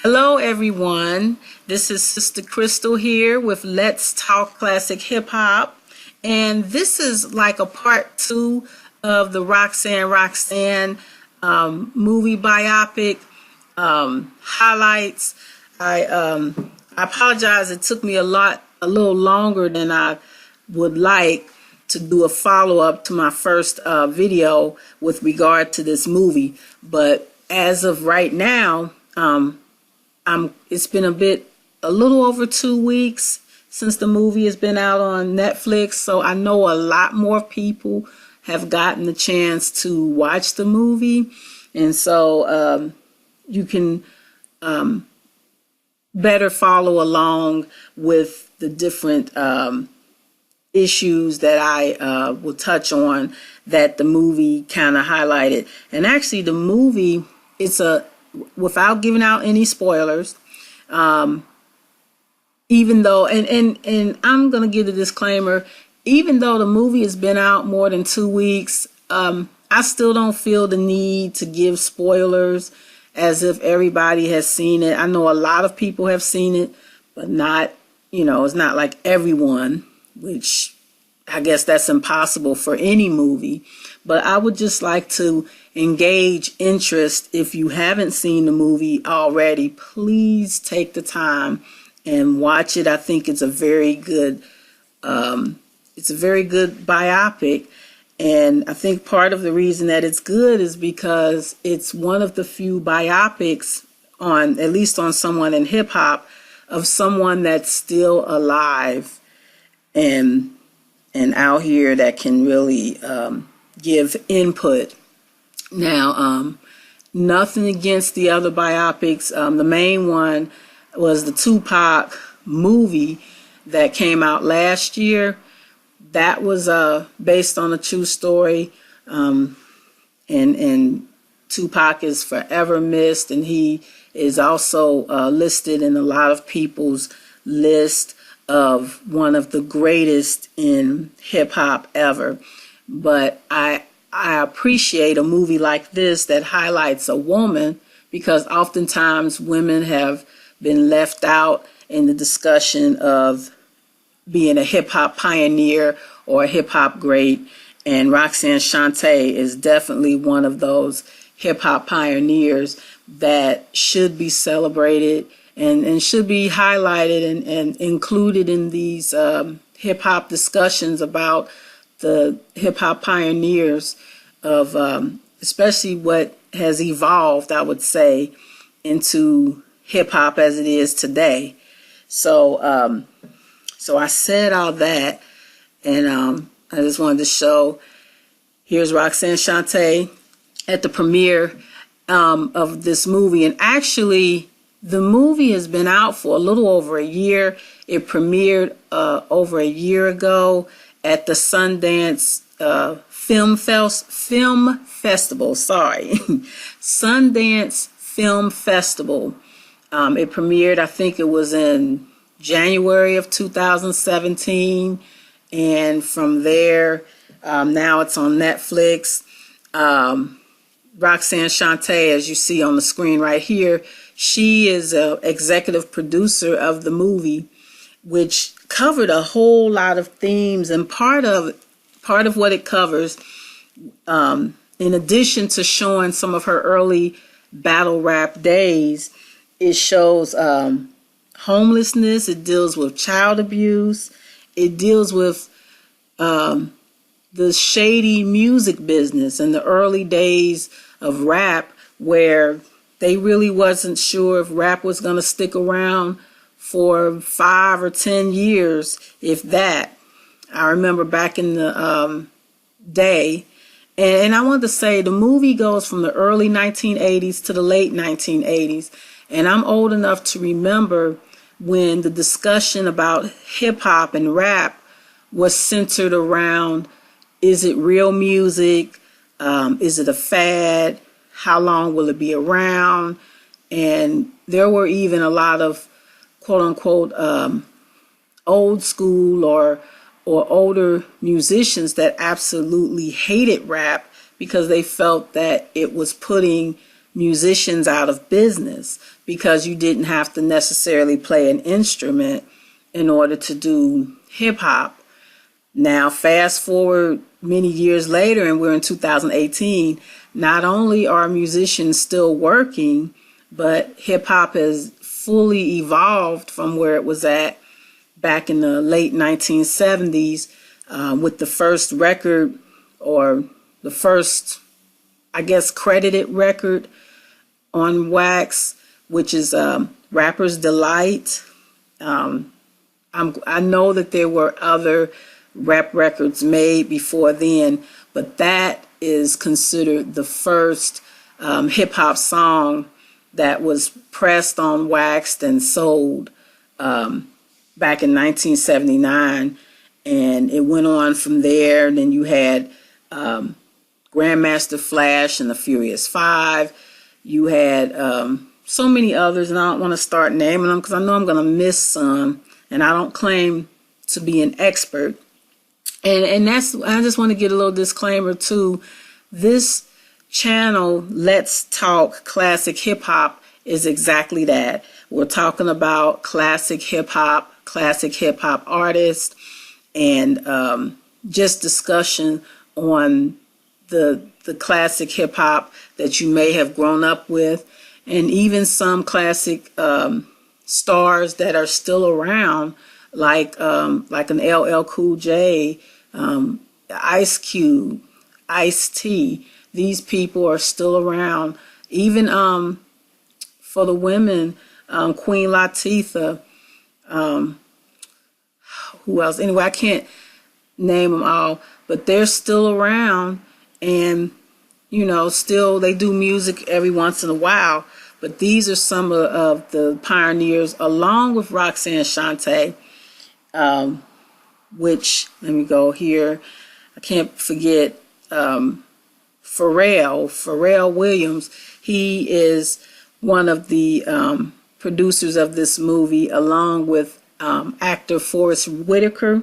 Hello everyone, this is Sistah Crystal here with Let's Talk Classic Hip Hop, and this is like a part 2 of the Roxanne Roxanne movie biopic highlights. I apologize, it took me a little longer than I would like to do a follow-up to my first video with regard to this movie, but as of right now, it's been a little over 2 weeks since the movie has been out on Netflix, so I know a lot more people have gotten the chance to watch the movie, and so you can better follow along with the different issues that I will touch on that the movie kind of highlighted. And actually the movie, without giving out any spoilers, even though, and I'm going to give the disclaimer, even though the movie has been out more than 2 weeks, I still don't feel the need to give spoilers as if everybody has seen it. I know a lot of people have seen it, but not, it's not like everyone, which I guess that's impossible for any movie. But I would just like to engage interest. If you haven't seen the movie already, please take the time and watch it. I think it's a very good biopic, and I think part of the reason that it's good is because it's one of the few biopics at least on someone in hip hop, of someone that's still alive and out here that can really give input. Now, nothing against the other biopics. The main one was the Tupac movie that came out last year. That was based on a true story, and Tupac is forever missed, and he is also listed in a lot of people's list of one of the greatest in hip hop ever. But I appreciate a movie like this that highlights a woman, because oftentimes women have been left out in the discussion of being a hip hop pioneer or a hip hop great. And Roxanne Shante is definitely one of those hip hop pioneers that should be celebrated and should be highlighted and included in these hip hop discussions about the hip hop pioneers of especially what has evolved, I would say, into hip hop as it is today. So so I said all that, and I just wanted to show, here's Roxanne Shante at the premiere of this movie. And actually, the movie has been out for a little over a year. It premiered over a year ago at the Sundance Film Festival. Sundance Film Festival. It premiered, I think it was in January of 2017. And from there, now it's on Netflix. Roxanne Shante, as you see on the screen right here, she is an executive producer of the movie, which covered a whole lot of themes. And part of what it covers, in addition to showing some of her early battle rap days, it shows homelessness. It deals with child abuse. It deals with the shady music business in the early days of rap, where they really wasn't sure if rap was going to stick around for 5 or 10 years, if that. I remember back in the day, and I want to say the movie goes from the early 1980s to the late 1980s, and I'm old enough to remember when the discussion about hip-hop and rap was centered around, is it real music? Is it a fad? How long will it be around? And there were even a lot of quote-unquote old school or older musicians that absolutely hated rap because they felt that it was putting musicians out of business because you didn't have to necessarily play an instrument in order to do hip hop. Now, fast forward many years later, and we're in 2018, not only are musicians still working, but hip hop has fully evolved from where it was at back in the late 1970s with the first record, or the first, I guess, credited record on wax, which is Rapper's Delight. I know that there were other rap records made before then, but that is considered the first hip-hop song that was pressed on wax and sold back in 1979. And it went on from there. And then you had Grandmaster Flash and the Furious Five. You had so many others, and I don't want to start naming them because I know I'm going to miss some, and I don't claim to be an expert. And that's, I just want to get a little disclaimer too. This channel, Let's Talk Classic Hip Hop, is exactly that. We're talking about classic hip hop artists, and just discussion on the classic hip hop that you may have grown up with, and even some classic stars that are still around, like an LL Cool J, Ice Cube, Ice-T. These people are still around. Even for the women, Queen Latifah. Who else? Anyway, I can't name them all, but they're still around, and still they do music every once in a while. But these are some of the pioneers, along with Roxanne Shante, which, let me go here, I can't forget Pharrell Williams. He is one of the producers of this movie, along with actor Forrest Whitaker,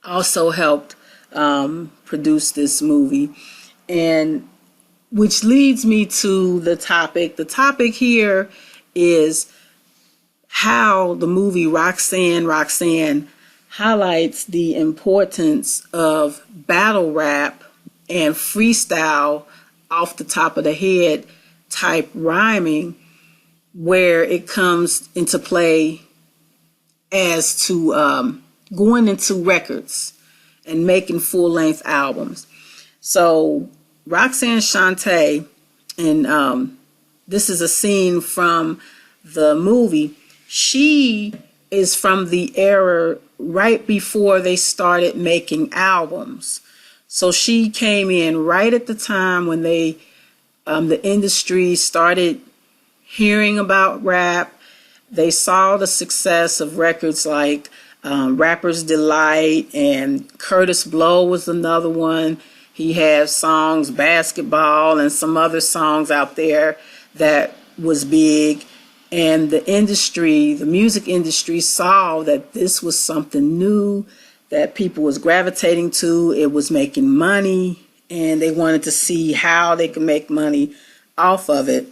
also helped produce this movie. And which leads me to the topic. The topic here is how the movie Roxanne highlights the importance of battle rap and freestyle, off the top of the head type rhyming, where it comes into play as to going into records and making full-length albums. So Roxanne Shante, and this is a scene from the movie, she is from the era right before they started making albums. So she came in right at the time when the industry started hearing about rap. They saw the success of records like Rapper's Delight, and Curtis Blow was another one. He had songs, Basketball, and some other songs out there that was big. And the music industry saw that this was something new that people was gravitating to. It was making money, and they wanted to see how they could make money off of it.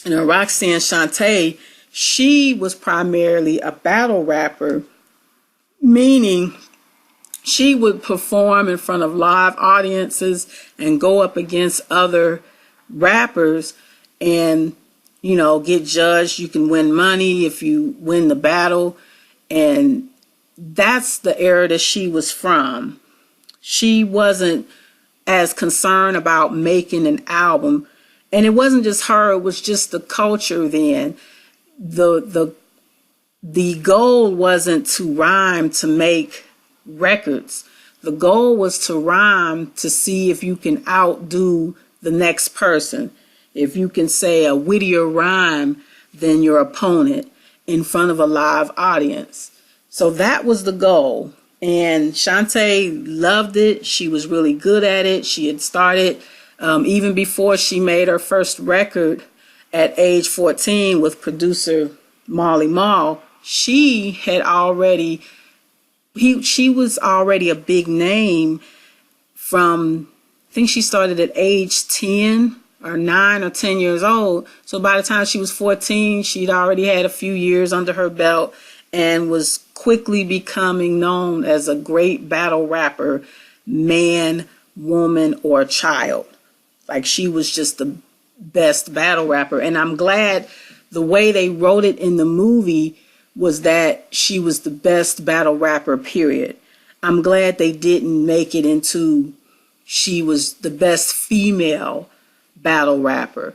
And Roxanne Shante, she was primarily a battle rapper, meaning she would perform in front of live audiences and go up against other rappers and, get judged. You can win money if you win the battle. And that's the era that she was from. She wasn't as concerned about making an album. And it wasn't just her, it was just the culture then. The goal wasn't to rhyme to make records. The goal was to rhyme to see if you can outdo the next person. If you can say a wittier rhyme than your opponent in front of a live audience. So that was the goal. And Shante loved it. She was really good at it. She had started even before she made her first record at age 14 with producer Marley Marl. She was already a big name from, I think she started at age 10 or 9 or 10 years old. So by the time she was 14, she'd already had a few years under her belt and was quickly becoming known as a great battle rapper, man, woman, or child. Like, she was just the best battle rapper. And I'm glad the way they wrote it in the movie was that she was the best battle rapper, period. I'm glad they didn't make it into she was the best female battle rapper,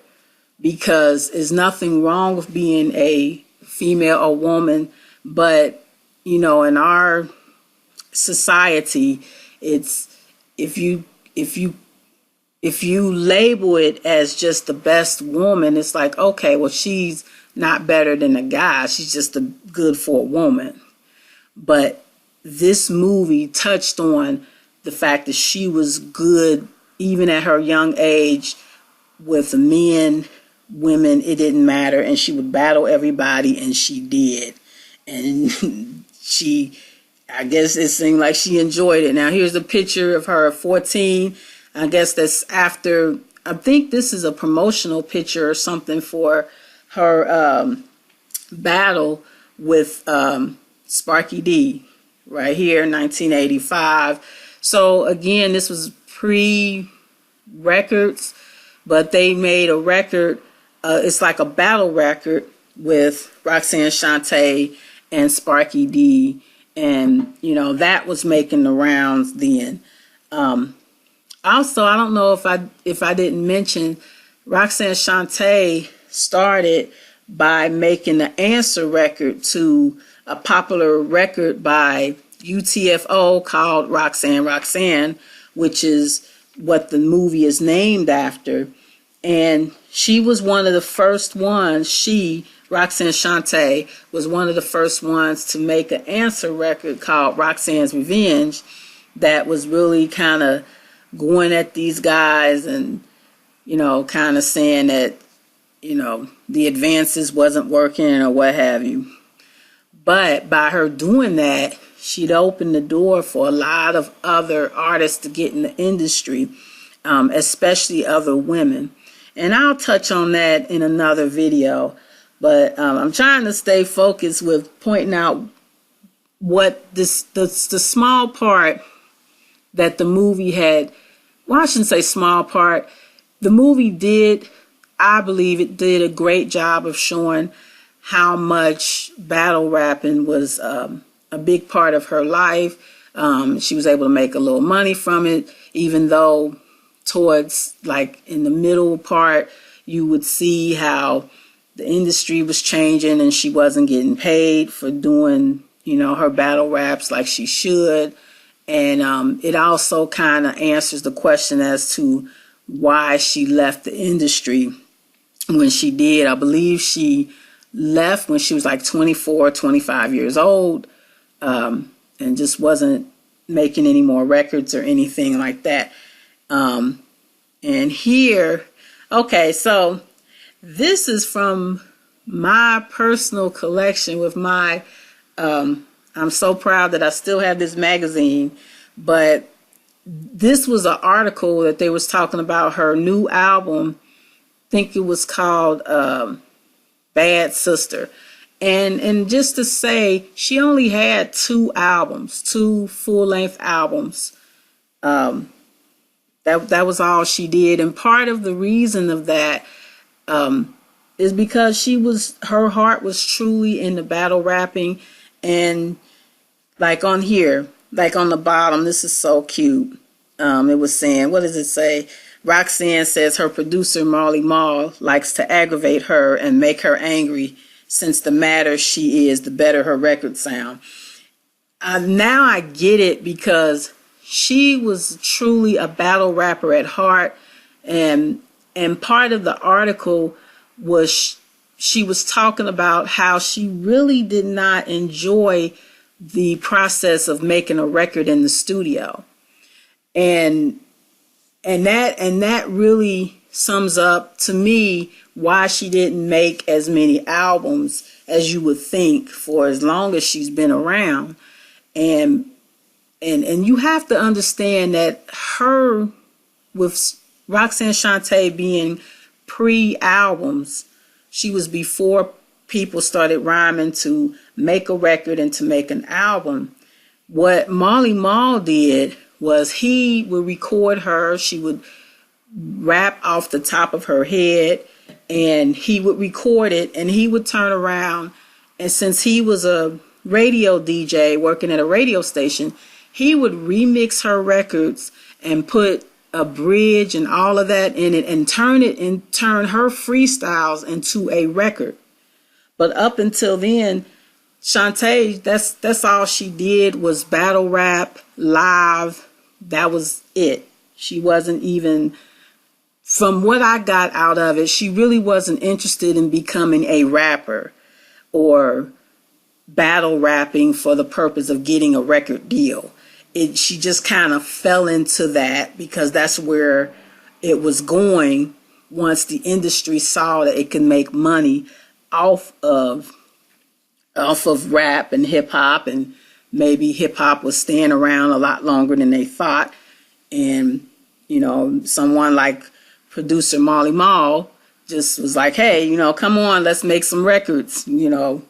because there's nothing wrong with being a female or woman, but in our society, it's if you label it as just the best woman, it's like, okay, well, she's not better than a guy, she's just good for a woman. But this movie touched on the fact that she was good even at her young age with men, women, it didn't matter, and she would battle everybody, and she did. And I guess it seemed like she enjoyed it. Now here's a picture of her at 14. I guess that's after, I think this is a promotional picture or something for her battle with Sparky D right here, 1985. So again, this was pre-records, but they made a record. It's like a battle record with Roxanne Shante and Sparky D, and that was making the rounds then. Also, I don't know if I didn't mention, Roxanne Shante started by making the answer record to a popular record by UTFO called Roxanne Roxanne, which is what the movie is named after. And she was one of the first ones, Roxanne Shante, was one of the first ones to make an answer record called Roxanne's Revenge that was really kind of going at these guys and, kind of saying that, the advances wasn't working or what have you. But by her doing that, she'd opened the door for a lot of other artists to get in the industry, especially other women. And I'll touch on that in another video. But I'm trying to stay focused with pointing out what the small part that the movie had. Well, I shouldn't say small part. The movie did, I believe it did a great job of showing how much battle rapping was a big part of her life. She was able to make a little money from it, even though towards, like, in the middle part, you would see how the industry was changing and she wasn't getting paid for doing, her battle raps like she should. And it also kind of answers the question as to why she left the industry when she did. I believe she left when she was like 24, 25 years old, and just wasn't making any more records or anything like that. And here, okay, so this is from my personal collection with my, I'm so proud that I still have this magazine, but this was an article that they was talking about her new album. I think it was called Bad Sister. And just to say, she only had 2 albums, 2 full-length albums. That was all she did. And part of the reason of that is because her heart was truly in the battle rapping. And like on here, like on the bottom, this is so cute. It was saying, what does it say? Roxanne says her producer, Marley Marl, likes to aggravate her and make her angry, since the madder she is, the better her records sound. Now I get it, because she was truly a battle rapper at heart. And part of the article was she was talking about how she really did not enjoy the process of making a record in the studio. And that really sums up to me why she didn't make as many albums as you would think for as long as she's been around. And you have to understand that her, with Roxanne Shante being pre-albums. She was before people started rhyming to make a record and to make an album. What Marley Marl did was he would record her. She would rap off the top of her head, and he would record it, and he would turn around. And since he was a radio DJ working at a radio station, he would remix her records and put a bridge and all of that in it and turn her freestyles into a record. But up until then, Shante, that's all she did was battle rap live. That was it. She wasn't even, from what I got out of it, she really wasn't interested in becoming a rapper or battle rapping for the purpose of getting a record deal. She just kind of fell into that because that's where it was going once the industry saw that it can make money off of rap and hip hop, and maybe hip hop was staying around a lot longer than they thought. And, you know, someone like producer Marley Marl just was like, hey, you know, come on, let's make some records, you know.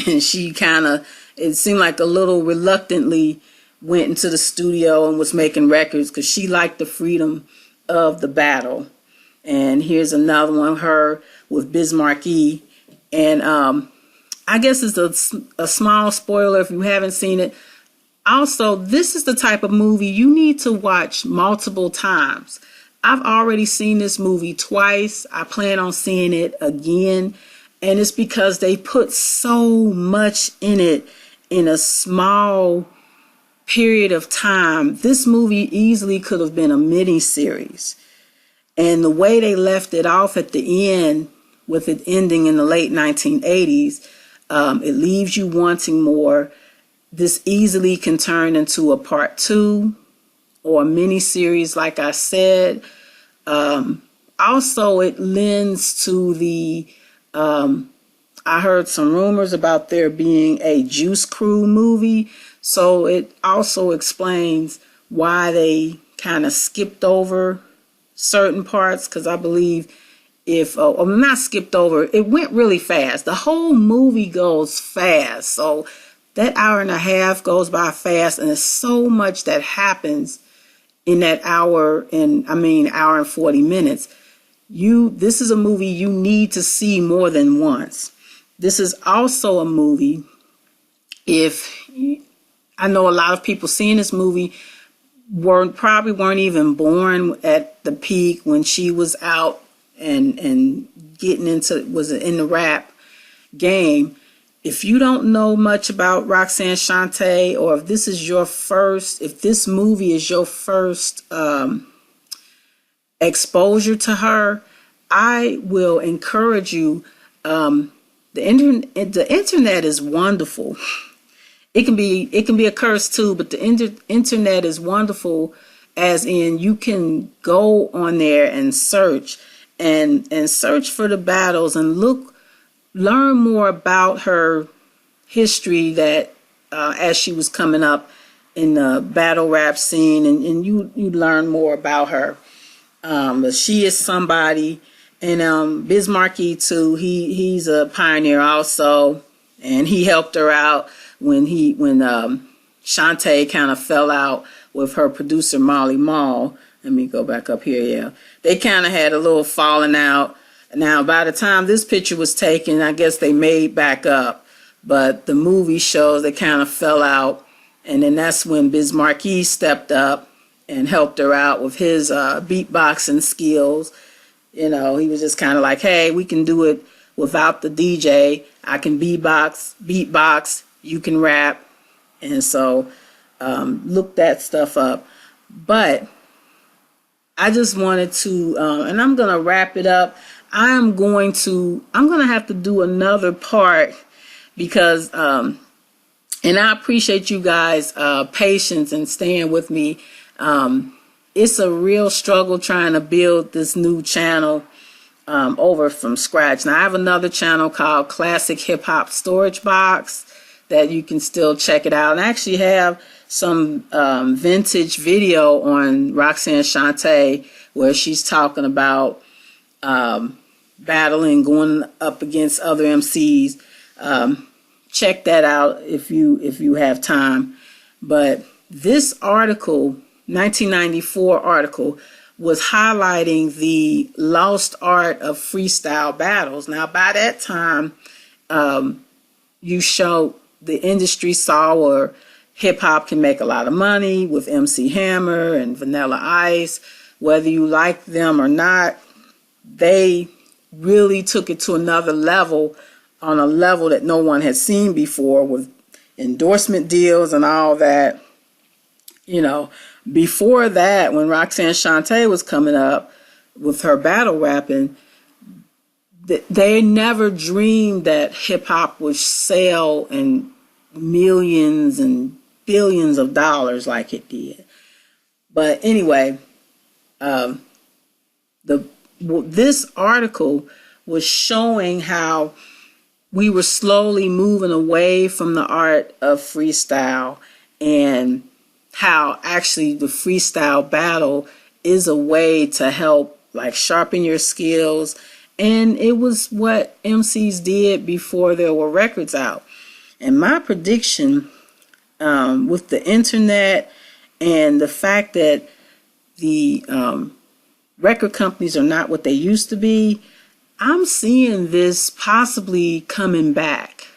And she kind of, it seemed like a little reluctantly went into the studio and was making records because she liked the freedom of the battle. And here's another one, her with Biz Markie. And I guess it's a small spoiler if you haven't seen it. Also, this is the type of movie you need to watch multiple times. I've already seen this movie twice. I plan on seeing it again. And it's because they put so much in it in a small period of time. This movie easily could have been a mini-series. And the way they left it off at the end, with it ending in the late 1980s, it leaves you wanting more. This easily can turn into a part 2 or a mini-series, like I said. Also, it lends to the... I heard some rumors about there being a Juice Crew movie, so it also explains why they kind of skipped over certain parts, because I believe not skipped over, it went really fast. The whole movie goes fast, so that hour and a half goes by fast, and there's so much that happens in that hour and 40 minutes. This is a movie you need to see more than once. This is also a movie, I know a lot of people seeing this movie probably weren't even born at the peak when she was out and was in the rap game. If you don't know much about Roxanne Shante, or if this movie is your first exposure to her, I will encourage you. The internet is wonderful. It can be a curse too, but the internet is wonderful, as in you can go on there and search for the battles and learn more about her history that as she was coming up in the battle rap scene, and you learn more about her. But she is somebody. And Biz Markie too, he's a pioneer also, and he helped her out when Shante kind of fell out with her producer Marley Marl. Let me go back up here. Yeah, they kind of had a little falling out. Now, by the time this picture was taken, I guess they made back up, but the movie shows they kind of fell out, and then that's when Biz Markie stepped up and helped her out with his beatboxing skills. You know, he was just kind of like, hey, we can do it without the DJ. I can beatbox, you can rap. And so look that stuff up. But I just wanted to, and I'm going to wrap it up. I'm going to have to do another part because, and I appreciate you guys' patience and staying with me. It's a real struggle trying to build this new channel over from scratch. Now, I have another channel called Classic Hip Hop Storage Box that you can still check it out. And I actually have some vintage video on Roxanne Shante where she's talking about battling, going up against other MCs. Check that out if you have time. But this article, 1994 article, was highlighting the lost art of freestyle battles. Now, by that time, the industry saw where hip hop can make a lot of money with MC Hammer and Vanilla Ice. Whether you like them or not, they really took it to another level, on a level that no one had seen before, with endorsement deals and all that. Before that, when Roxanne Shante was coming up with her battle rapping, they never dreamed that hip hop would sell in millions and billions of dollars like it did. But anyway, this article was showing how we were slowly moving away from the art of freestyle, and how actually the freestyle battle is a way to help sharpen your skills. And it was what MCs did before there were records out. And my prediction, with the internet and the fact that the record companies are not what they used to be, I'm seeing this possibly coming back.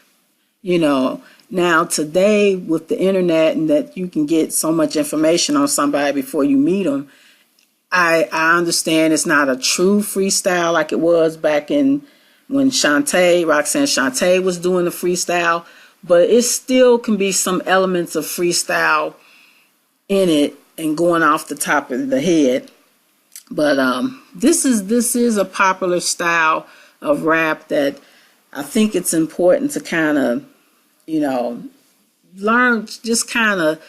Now today with the internet, and that you can get so much information on somebody before you meet them, I understand it's not a true freestyle like it was back in when Roxanne Shante was doing the freestyle, but it still can be some elements of freestyle in it and going off the top of the head. But this is a popular style of rap that I think it's important to kind of, learn, just kind of,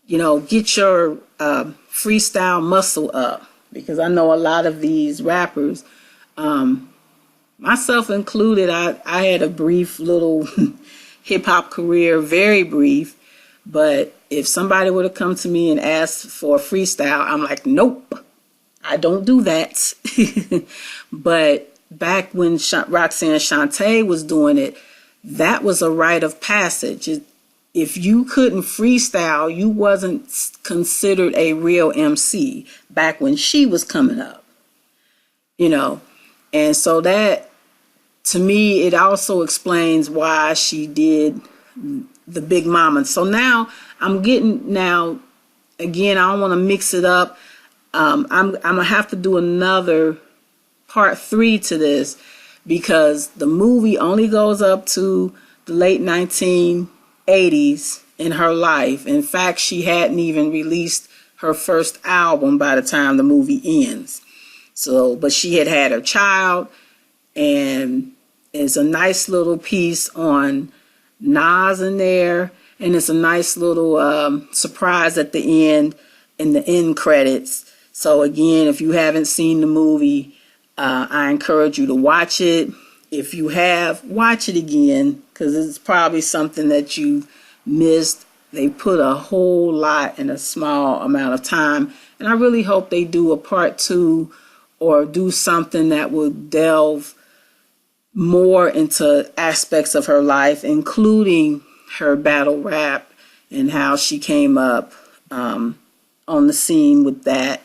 get your freestyle muscle up. Because I know a lot of these rappers, myself included, I had a brief little hip hop career, very brief. But if somebody would have come to me and asked for a freestyle, I'm like, nope, I don't do that. But back when Roxanne Shante was doing it, that was a rite of passage. If you couldn't freestyle, you wasn't considered a real MC back when she was coming up. And so that, to me, it also explains why she did the Big Mama. So now again, I don't want to mix it up. I'm gonna have to do another part 3 to this, because the movie only goes up to the late 1980s in her life. In fact, she hadn't even released her first album by the time the movie ends. So, but she had her child, and it's a nice little piece on Nas in there, and it's a nice little surprise at the end, in the end credits. So again, if you haven't seen the movie, I encourage you to watch it. If you have, watch it again, because it's probably something that you missed. They put a whole lot in a small amount of time, and I really hope they do a part 2 or do something that will delve more into aspects of her life, including her battle rap and how she came up on the scene with that.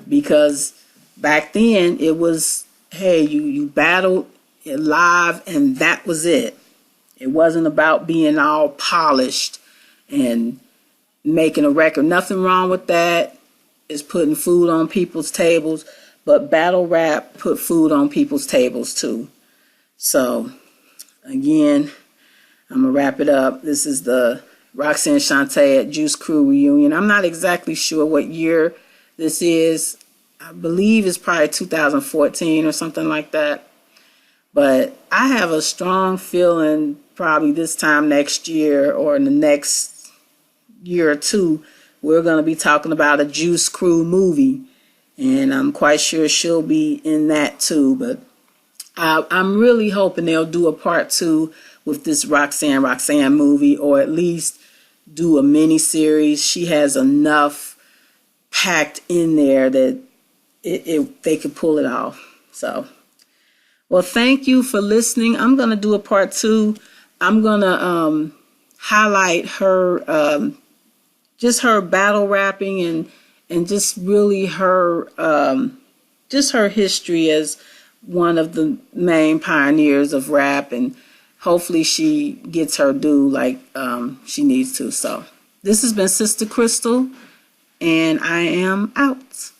Because back then it was, hey, you battled live and that was it. It wasn't about being all polished and making a record. Nothing wrong with that. It's putting food on people's tables. But battle rap put food on people's tables too. So, again, I'm going to wrap it up. This is the Roxanne Shante at Juice Crew reunion. I'm not exactly sure what year this is. I believe it's probably 2014 or something like that. But I have a strong feeling probably this time next year or in the next year or two, we're going to be talking about a Juice Crew movie. And I'm quite sure she'll be in that too. But I'm really hoping they'll do a part 2 with this Roxanne movie, or at least do a mini series. She has enough packed in there that they could pull it off. So, Well, thank you for listening. I'm going to do a part 2. I'm going to highlight her, just her battle rapping and just really her, just her history as one of the main pioneers of rap, and hopefully she gets her due like she needs to. So this has been Sistah Crystal, and I am out.